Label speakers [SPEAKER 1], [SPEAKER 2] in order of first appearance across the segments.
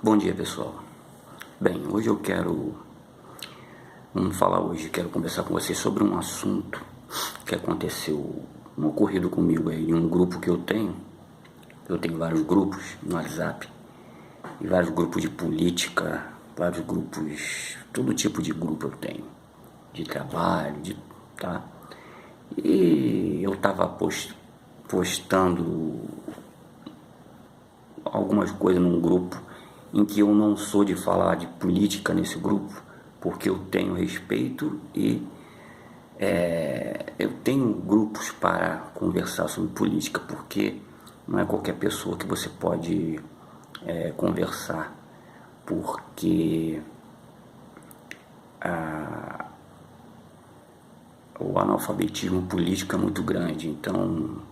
[SPEAKER 1] Bom dia, pessoal. Bem, hoje eu quero quero conversar com vocês sobre um assunto que aconteceu, um ocorrido comigo aí em um grupo que eu tenho. Eu tenho vários grupos no WhatsApp, e vários grupos de política, vários grupos, todo tipo de grupo eu tenho, de trabalho, tá? E eu estava postando algumas coisas num grupo em que eu não sou de falar de política nesse grupo, porque eu tenho respeito e eu tenho grupos para conversar sobre política, porque não é qualquer pessoa que você pode conversar, porque o analfabetismo político é muito grande. Então,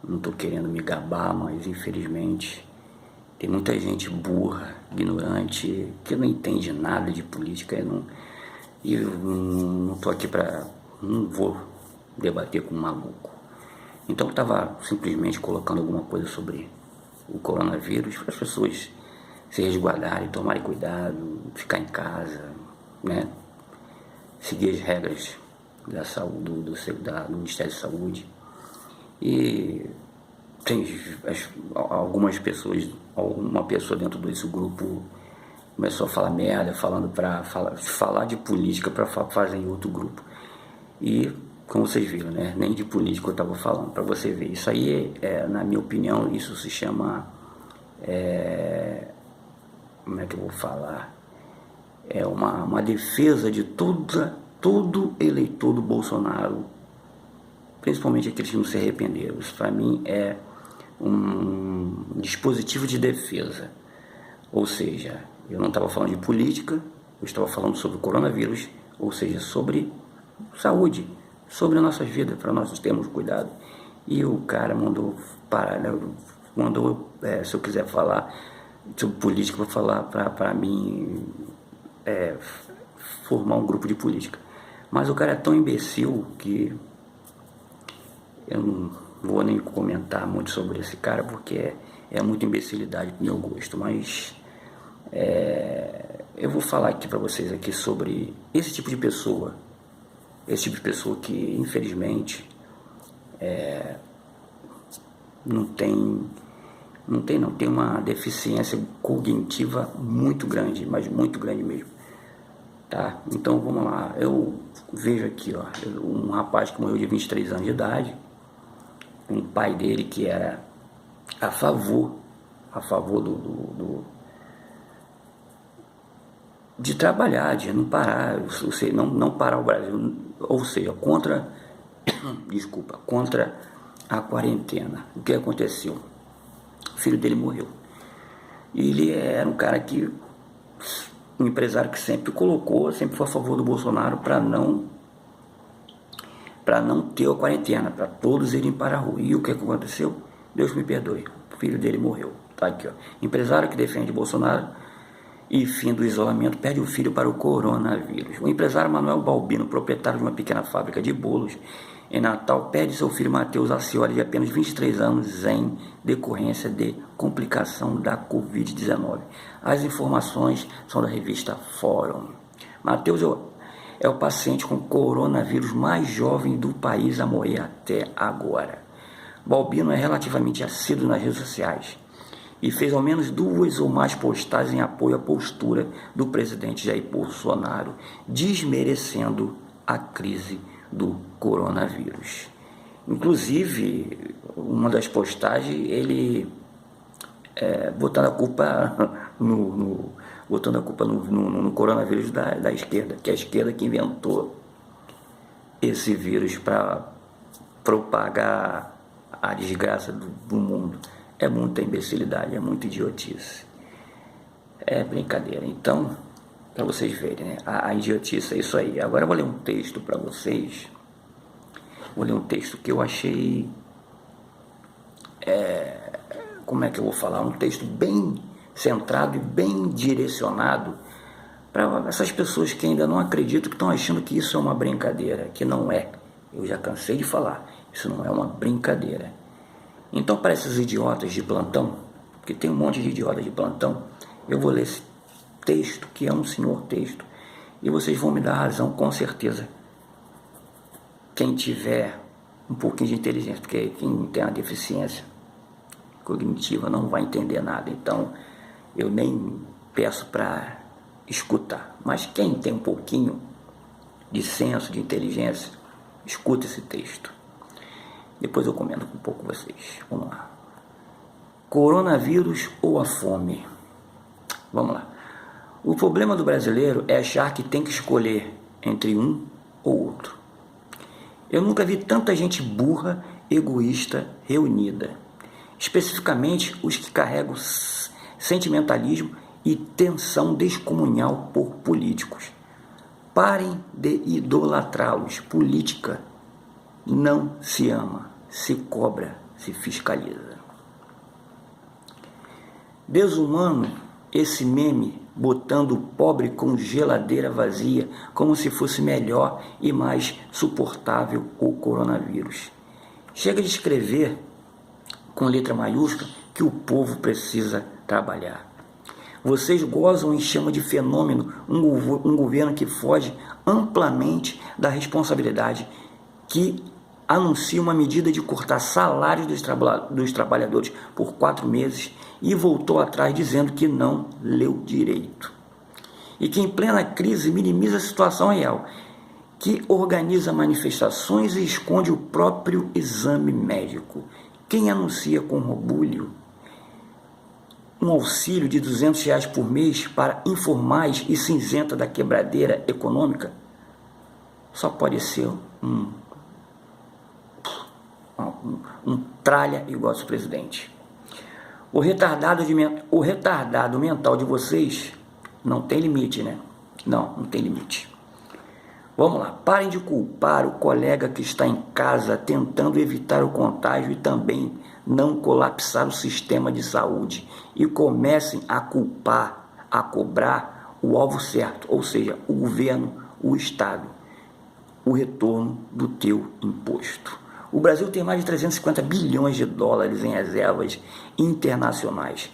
[SPEAKER 1] não estou querendo me gabar, mas infelizmente tem muita gente burra, ignorante, que não entende nada de política. E eu não estou aqui não vou debater com um maluco. Então eu estava simplesmente colocando alguma coisa sobre o coronavírus para as pessoas se resguardarem, tomarem cuidado, ficar em casa, né? Seguir as regras da saúde, do Ministério da Saúde. E tem algumas pessoas, uma pessoa dentro desse grupo começou a falar merda, falando para falar de política para fazer em outro grupo. E como vocês viram, né, nem de política eu estava falando, para você ver. Isso aí, na minha opinião, isso se chama, como é que eu vou falar? É uma defesa de todo eleitor do Bolsonaro, principalmente aqueles que não se arrependeram. Isso para mim é um dispositivo de defesa. Ou seja, eu não estava falando de política, eu estava falando sobre o coronavírus, ou seja, sobre saúde, sobre nossas vidas, para nós termos cuidado. E o cara mandou parar, né? Se eu quiser falar sobre política, vou falar para mim formar um grupo de política. Mas o cara é tão imbecil que eu não vou nem comentar muito sobre esse cara, porque é muita imbecilidade pro meu gosto. Mas eu vou falar aqui para vocês aqui sobre esse tipo de pessoa que infelizmente tem uma deficiência cognitiva muito grande, mas muito grande mesmo, tá? Então vamos lá. Eu vejo aqui, ó, um rapaz que morreu de 23 anos de idade, um pai dele que era a favor de trabalhar, de não parar, não parar o Brasil, ou seja, contra a quarentena. O que aconteceu? O filho dele morreu. E ele era um cara um empresário que sempre foi a favor do Bolsonaro para não ter a quarentena, para todos irem para a rua. E o que aconteceu? Deus me perdoe, o filho dele morreu. Tá aqui, ó. Empresário que defende Bolsonaro e fim do isolamento perde o filho para o coronavírus. O empresário Manuel Balbino, proprietário de uma pequena fábrica de bolos em Natal, perde seu filho Matheus Acioli, de apenas 23 anos, em decorrência de complicação da Covid-19. As informações são da revista Fórum. Matheus é o paciente com coronavírus mais jovem do país a morrer até agora. Balbino é relativamente assíduo nas redes sociais e fez ao menos 2 ou mais postagens em apoio à postura do presidente Jair Bolsonaro, desmerecendo a crise do coronavírus. Inclusive, uma das postagens, ele botando a culpa no coronavírus da esquerda, que é a esquerda que inventou esse vírus para propagar a desgraça do mundo. É muita imbecilidade, é muita idiotice. É brincadeira. Então, para vocês verem, né? A idiotice é isso aí. Agora eu vou ler um texto para vocês. Vou ler um texto que eu achei... como é que eu vou falar? Um texto bem centrado e bem direcionado para essas pessoas que ainda não acreditam, que estão achando que isso é uma brincadeira, que não é. Eu já cansei de falar, isso não é uma brincadeira. Então, para esses idiotas de plantão, porque tem um monte de idiotas de plantão, Eu vou ler esse texto, que é um senhor texto, e vocês vão me dar razão, com certeza. Quem tiver um pouquinho de inteligência, porque quem tem uma deficiência cognitiva não vai entender nada, então eu nem peço para escutar. Mas quem tem um pouquinho de senso, de inteligência, escuta esse texto. Depois eu comento um pouco com vocês. Vamos lá. Coronavírus ou a fome? Vamos lá. O problema do brasileiro é achar que tem que escolher entre um ou outro. Eu nunca vi tanta gente burra, egoísta, reunida. Especificamente os que carregam sentimentalismo e tensão descomunal por políticos. Parem de idolatrá-los. Política não se ama, se cobra, se fiscaliza. Desumano esse meme botando o pobre com geladeira vazia como se fosse melhor e mais suportável o coronavírus. Chega de escrever com letra maiúscula que o povo precisa trabalhar. Vocês gozam e chamam de fenômeno um governo que foge amplamente da responsabilidade, que anuncia uma medida de cortar salários dos trabalhadores por 4 meses e voltou atrás dizendo que não leu direito. E que em plena crise minimiza a situação real, que organiza manifestações e esconde o próprio exame médico. Quem anuncia com orgulho um auxílio de R$200 por mês para informais e cinzenta da quebradeira econômica só pode ser um tralha igual ao presidente. O retardado mental de vocês não tem limite, né? Não tem limite. Vamos lá, parem de culpar o colega que está em casa tentando evitar o contágio e também não colapsar o sistema de saúde. E comecem a culpar, a cobrar o alvo certo, ou seja, o governo, o Estado, o retorno do teu imposto. O Brasil tem mais de 350 bilhões de dólares em reservas internacionais.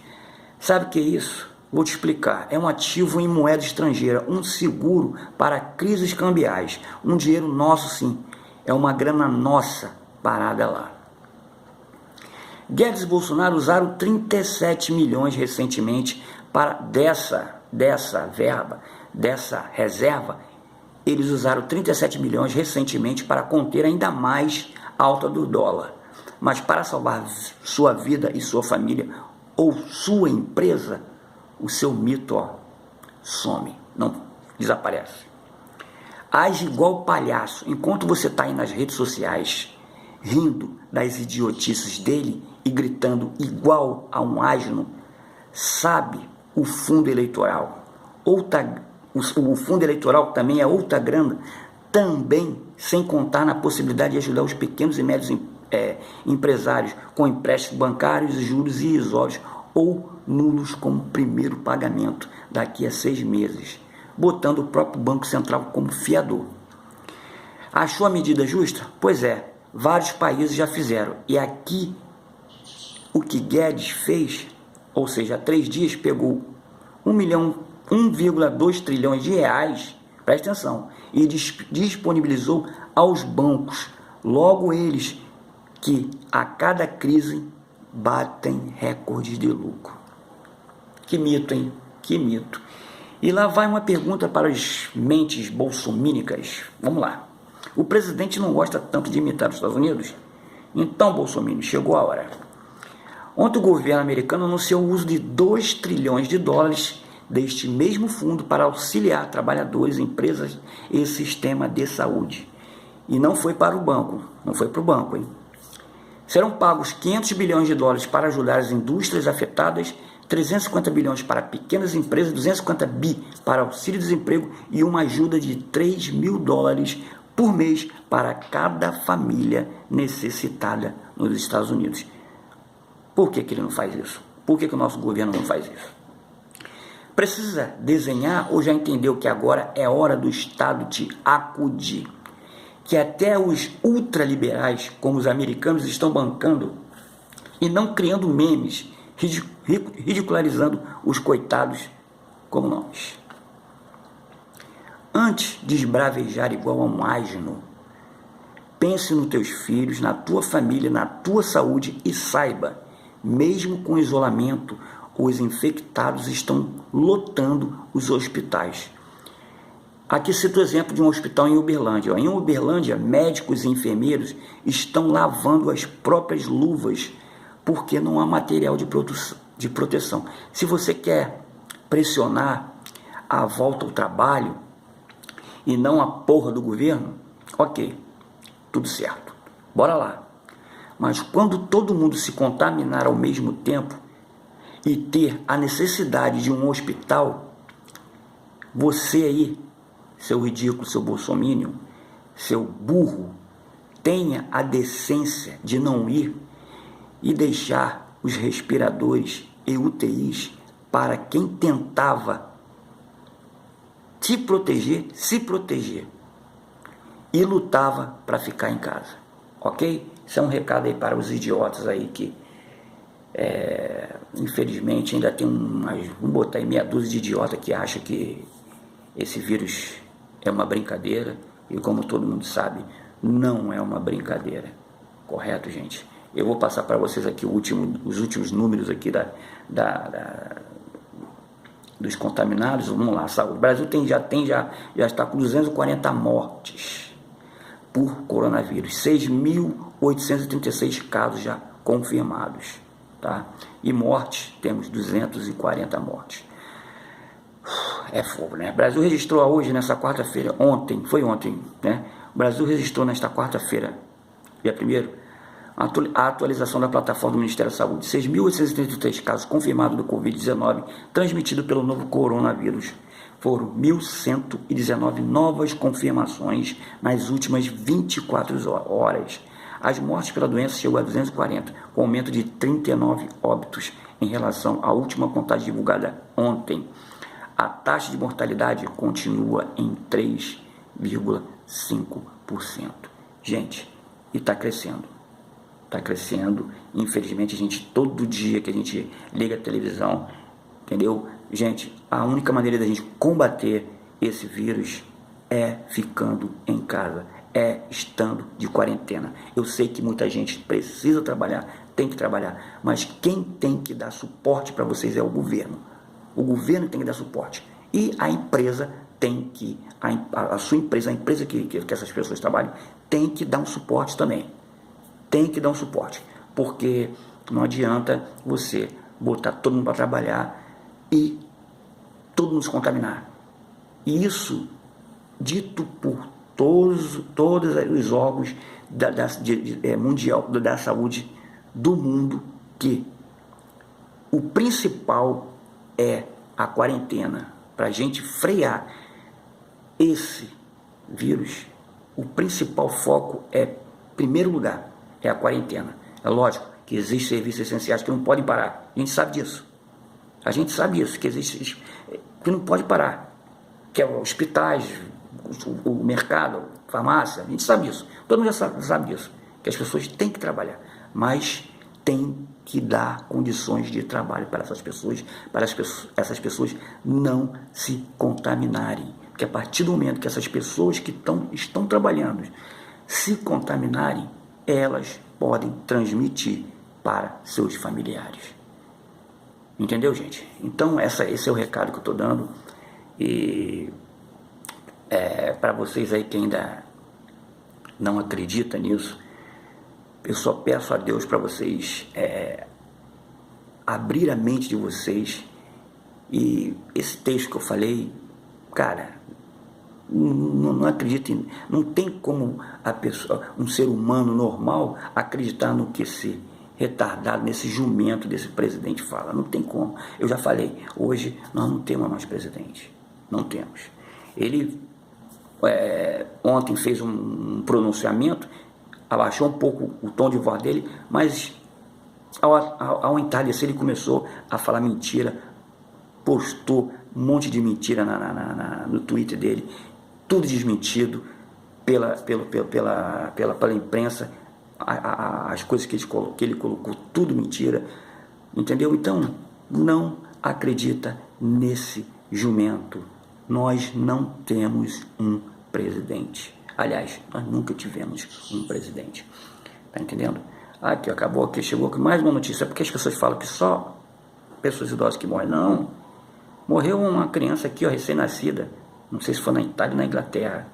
[SPEAKER 1] Sabe o que é isso? Vou te explicar. É um ativo em moeda estrangeira, um seguro para crises cambiais. Um dinheiro nosso, sim. É uma grana nossa parada lá. Guedes e Bolsonaro usaram 37 milhões recentemente para dessa reserva. Eles usaram 37 milhões recentemente para conter ainda mais a alta do dólar. Mas para salvar sua vida e sua família ou sua empresa, o seu mito some, não desaparece. Age igual palhaço enquanto você está aí nas redes sociais rindo das idiotices dele e gritando igual a um asno. Sabe o fundo eleitoral, o fundo eleitoral também é outra grana, também sem contar na possibilidade de ajudar os pequenos e médios empresários com empréstimos bancários, juros irrisórios ou nulos como primeiro pagamento daqui a 6 meses, botando o próprio Banco Central como fiador. Achou a medida justa? Pois é, vários países já fizeram. E aqui, o que Guedes fez, ou seja, há 3 dias pegou 1,2 trilhões de reais, presta atenção, e disponibilizou aos bancos, logo eles que a cada crise batem recordes de lucro. Que mito, hein? Que mito. E lá vai uma pergunta para as mentes bolsomínicas. Vamos lá. O presidente não gosta tanto de imitar os Estados Unidos? Então, Bolsonaro, chegou a hora. Ontem o governo americano anunciou o uso de 2 trilhões de dólares deste mesmo fundo para auxiliar trabalhadores, empresas e sistema de saúde. E não foi para o banco, hein? Serão pagos 500 bilhões de dólares para ajudar as indústrias afetadas, 350 bilhões para pequenas empresas, 250 bi para auxílio-desemprego e uma ajuda de 3 mil dólares por mês para cada família necessitada nos Estados Unidos. Por que ele não faz isso? Por que o nosso governo não faz isso? Precisa desenhar ou já entendeu que agora é hora do Estado te acudir? Que até os ultraliberais, como os americanos, estão bancando e não criando memes ridicularizando os coitados como nós. Antes de esbravejar igual a um asno, pense nos teus filhos, na tua família, na tua saúde e saiba, mesmo com isolamento, os infectados estão lotando os hospitais. Aqui cito o exemplo de um hospital em Uberlândia. Em Uberlândia, médicos e enfermeiros estão lavando as próprias luvas porque não há material de proteção. Se você quer pressionar a volta ao trabalho e não a porra do governo, ok, tudo certo, bora lá. Mas quando todo mundo se contaminar ao mesmo tempo e ter a necessidade de um hospital, você aí, seu ridículo, seu bolsominion, seu burro, tenha a decência de não ir e deixar os respiradores e UTIs para quem tentava se proteger e lutava para ficar em casa, ok? Isso é um recado aí para os idiotas aí que infelizmente ainda tem vamos botar aí meia dúzia de idiota que acha que esse vírus é uma brincadeira e, como todo mundo sabe, não é uma brincadeira, correto, gente? Eu vou passar para vocês aqui os últimos números aqui dos contaminados. Vamos lá, saúde. O Brasil já está com 240 mortes por coronavírus, 6.836 casos já confirmados, tá? E mortes, temos 240 mortes. É fogo, né? O Brasil registrou hoje, nessa quarta-feira, foi ontem, né? O Brasil registrou nesta quarta-feira, dia 1º, a atualização da plataforma do Ministério da Saúde. 6.833 casos confirmados do Covid-19 transmitido pelo novo coronavírus. Foram 1.119 novas confirmações nas últimas 24 horas. As mortes pela doença chegou a 240, com aumento de 39 óbitos em relação à última contagem divulgada ontem. A taxa de mortalidade continua em 3,5%. Gente, e está crescendo. Está crescendo. Infelizmente, todo dia que a gente liga a televisão, entendeu? Gente, a única maneira da gente combater esse vírus é ficando em casa, é estando de quarentena. Eu sei que muita gente precisa trabalhar, tem que trabalhar, mas quem tem que dar suporte para vocês é o governo. O governo tem que dar suporte. E a empresa tem que, a sua empresa, a empresa que essas pessoas trabalham, tem que dar um suporte também. Tem que dar um suporte. Porque não adianta você botar todo mundo para trabalhar e todo mundo se contaminar. E isso dito por todos os órgãos mundial da saúde do mundo, que o principal é a quarentena. Para a gente frear esse vírus, o principal foco em primeiro lugar, é a quarentena. É lógico que existem serviços essenciais que não podem parar. A gente sabe disso. Que existe, que não pode parar. Que é hospitais, o mercado, farmácia, a gente sabe disso. Todo mundo já sabe disso. Que as pessoas têm que trabalhar. Mas tem que dar condições de trabalho para essas pessoas, essas pessoas não se contaminarem. Porque a partir do momento que essas pessoas que estão trabalhando se contaminarem, elas podem transmitir para seus familiares. Entendeu, gente? Então, esse é o recado que eu estou dando. E para vocês aí que ainda não acreditam nisso, eu só peço a Deus para vocês abrir a mente de vocês. E esse texto que eu falei, cara, não acredito não tem como um ser humano normal acreditar no que esse retardado, nesse jumento desse presidente fala. Não tem como. Eu já falei, hoje nós não temos mais presidente. Não temos. Ele ontem fez um pronunciamento, abaixou um pouco o tom de voz dele, mas ao entardecer ele começou a falar mentira, postou um monte de mentira no Twitter dele, tudo desmentido pela imprensa, as coisas que ele colocou, tudo mentira. Entendeu? Então, não acredita nesse jumento. Nós não temos um presidente. Aliás, nós nunca tivemos um presidente. Tá entendendo? Aqui, acabou aqui, chegou aqui mais uma notícia. Porque as pessoas falam que só pessoas idosas que morrem. Não. Morreu uma criança aqui, ó, recém-nascida. Não sei se foi na Itália ou na Inglaterra.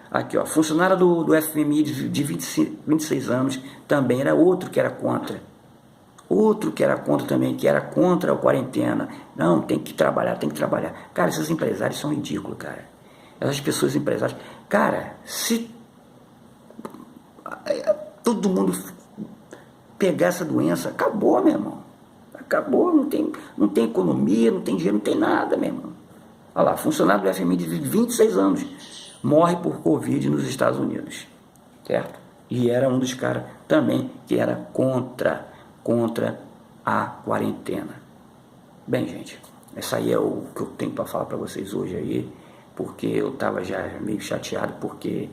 [SPEAKER 1] Aqui, ó, funcionária do FMI de 26 anos, também era outro que era contra. Outro que era contra também, que era contra a quarentena. Não, tem que trabalhar, tem que trabalhar. Cara, esses empresários são ridículos, cara. Essas pessoas empresárias. Cara, se todo mundo pegar essa doença, acabou, meu irmão. Acabou, não tem economia, não tem dinheiro, não tem nada, meu irmão. Olha lá, funcionário do FMI de 26 anos morre por Covid nos Estados Unidos, certo? E era um dos caras também que era contra a quarentena. Bem, gente, essa aí é o que eu tenho para falar para vocês hoje aí, porque eu estava já meio chateado, porque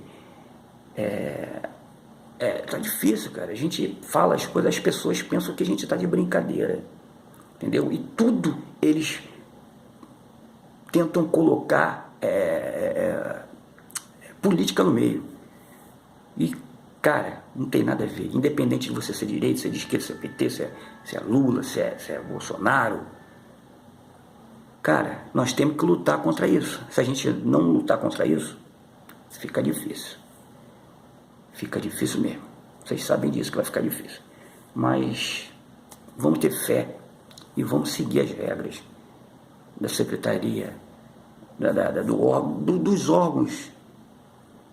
[SPEAKER 1] tá difícil, cara. A gente fala as coisas, as pessoas pensam que a gente está de brincadeira, entendeu? E tudo eles tentam colocar política no meio. E, cara, não tem nada a ver. Independente de você ser direita, ser de esquerda, ser PT, se é Lula, se é Bolsonaro. Cara, nós temos que lutar contra isso. Se a gente não lutar contra isso, fica difícil. Fica difícil mesmo. Vocês sabem disso, que vai ficar difícil. Mas vamos ter fé e vamos seguir as regras da Secretaria, dos órgãos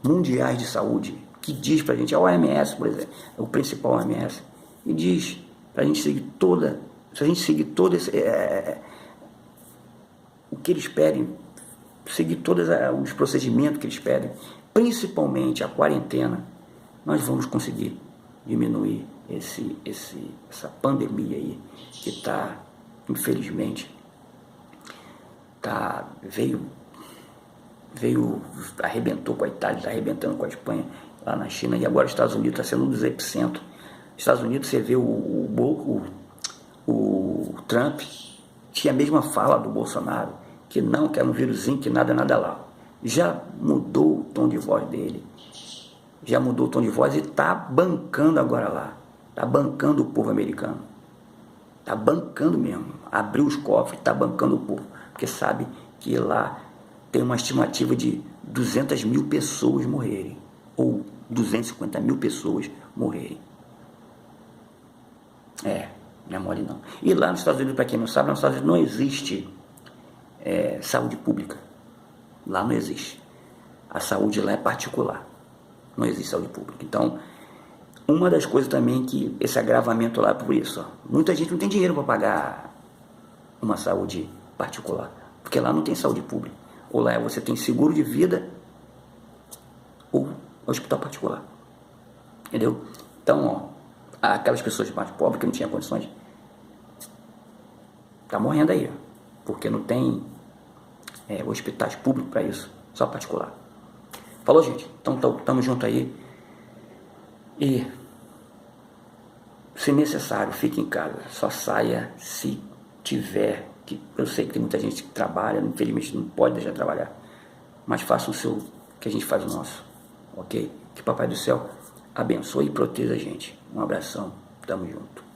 [SPEAKER 1] mundiais de saúde, que diz pra gente, a OMS, por exemplo, o principal OMS, e diz pra gente seguir se a gente seguir todo o que eles pedem, seguir todos os procedimentos que eles pedem, principalmente a quarentena, nós vamos conseguir diminuir essa pandemia aí, que está, infelizmente, arrebentou com a Itália, está arrebentando com a Espanha, lá na China, e agora os Estados Unidos está sendo um dos epicentros. Estados Unidos, você vê o Trump, tinha a mesma fala do Bolsonaro, que não, que era um vírusinho, que nada lá. Já mudou o tom de voz dele, e está bancando agora lá, está bancando o povo americano, está bancando mesmo, abriu os cofres, está bancando o povo, porque sabe que lá tem uma estimativa de 200 mil pessoas morrerem, ou 250 mil pessoas morrerem. Não é mole não. E lá nos Estados Unidos, para quem não sabe, nos Estados Unidos não existe saúde pública. Lá não existe. A saúde lá é particular. Não existe saúde pública. Então, uma das coisas também que esse agravamento lá é por isso. Muita gente não tem dinheiro para pagar uma saúde particular, porque lá não tem saúde pública. Ou lá você tem seguro de vida ou hospital particular. Entendeu? Então, aquelas pessoas mais pobres que não tinham condições, tá morrendo aí, porque não tem hospitais públicos para isso, só particular. Falou, gente? Então, tamo junto aí. E, se necessário, fique em casa. Só saia se tiver, que eu sei que tem muita gente que trabalha, infelizmente não pode deixar de trabalhar, mas faça o seu, que a gente faz o nosso, ok? Que Papai do Céu abençoe e proteja a gente. Um abração, tamo junto.